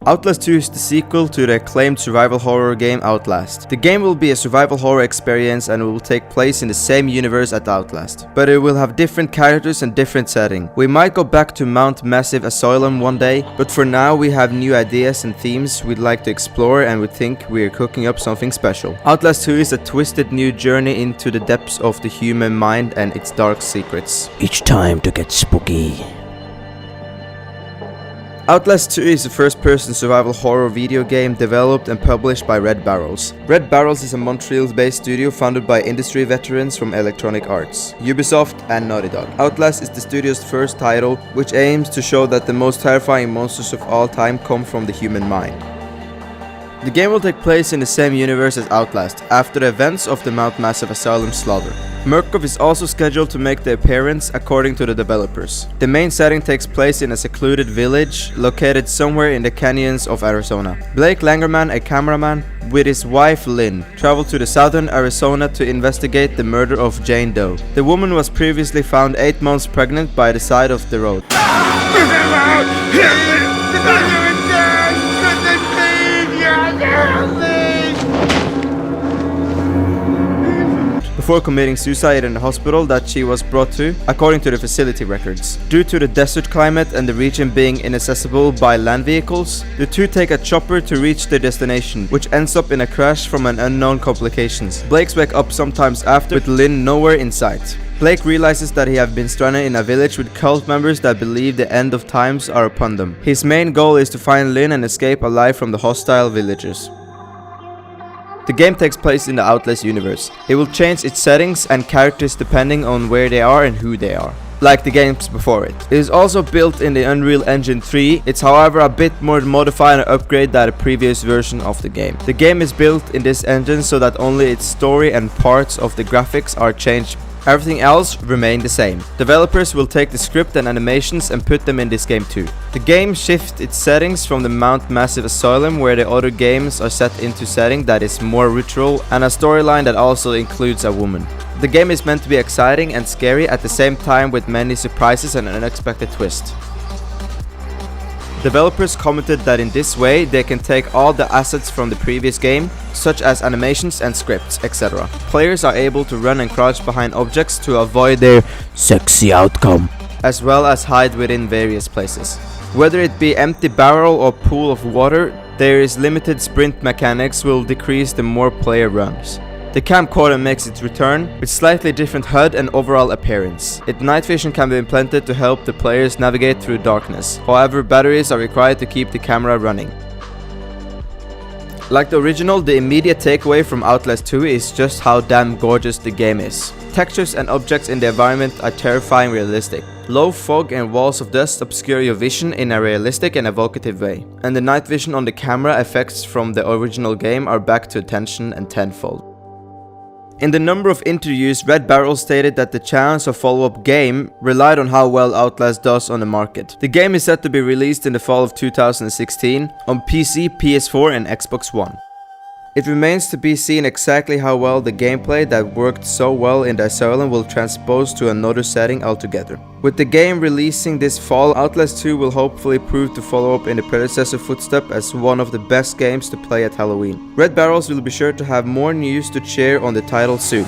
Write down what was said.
Outlast 2 is the sequel to the acclaimed survival horror game Outlast. The game will be a survival horror experience and will take place in the same universe as Outlast, but it will have different characters and different setting. We might go back to Mount Massive Asylum one day, but for now we have new ideas and themes we'd like to explore and we think we are cooking up something special. Outlast 2 is a twisted new journey into the depths of the human mind and its dark secrets. It's time to get spooky. Outlast 2 is a first-person survival horror video game developed and published by Red Barrels. Red Barrels is a Montreal-based studio founded by industry veterans from Electronic Arts, Ubisoft and Naughty Dog. Outlast is the studio's first title, which aims to show that the most terrifying monsters of all time come from the human mind. The game will take place in the same universe as Outlast, after the events of the Mount Massive Asylum slaughter. Murkoff is also scheduled to make the appearance according to the developers. The main setting takes place in a secluded village located somewhere in the canyons of Arizona. Blake Langerman, a cameraman, with his wife Lynn, traveled to the southern Arizona to investigate the murder of Jane Doe. The woman was previously found 8 months pregnant by the side of the road. Before committing suicide in the hospital that she was brought to, according to the facility records. Due to the desert climate and the region being inaccessible by land vehicles, the two take a chopper to reach their destination, which ends up in a crash from an unknown complications. Blake wakes up sometimes after, with Lynn nowhere in sight. Blake realizes that he has been stranded in a village with cult members that believe the end of times are upon them. His main goal is to find Lynn and escape alive from the hostile villagers. The game takes place in the Outlast universe. It will change its settings and characters depending on where they are and who they are, like the games before it. It is also built in the Unreal Engine 3, it's however a bit more modified and upgraded than the previous version of the game. The game is built in this engine so that only its story and parts of the graphics are changed. Everything else remained the same. Developers will take the script and animations and put them in this game too. The game shifts its settings from the Mount Massive Asylum, where the other games are set into setting that is more ritual and a storyline that also includes a woman. The game is meant to be exciting and scary at the same time, with many surprises and unexpected twists. Developers commented that in this way they can take all the assets from the previous game, such as animations and scripts, etc. Players are able to run and crouch behind objects to avoid their Sexy outcome. as well as hide within various places. Whether it be empty barrel or pool of water, there is limited sprint mechanics will decrease the more player runs. The camcorder makes its return, with slightly different HUD and overall appearance. Night vision can be implemented to help the players navigate through darkness. However, batteries are required to keep the camera running. Like the original, the immediate takeaway from Outlast 2 is just how damn gorgeous the game is. Textures and objects in the environment are terrifying realistic. Low fog and walls of dust obscure your vision in a realistic and evocative way. And the night vision on the camera effects from the original game are back to attention and tenfold. In the number of interviews, Red Barrel stated that the chance of follow-up game relied on how well Outlast does on the market. The game is set to be released in the fall of 2016 on PC, PS4 and Xbox One. It remains to be seen exactly how well the gameplay that worked so well in the Asylum will transpose to another setting altogether. With the game releasing this fall, Outlast 2 will hopefully prove to follow up in the predecessor footstep as one of the best games to play at Halloween. Red Barrels will be sure to have more news to share on the title soon.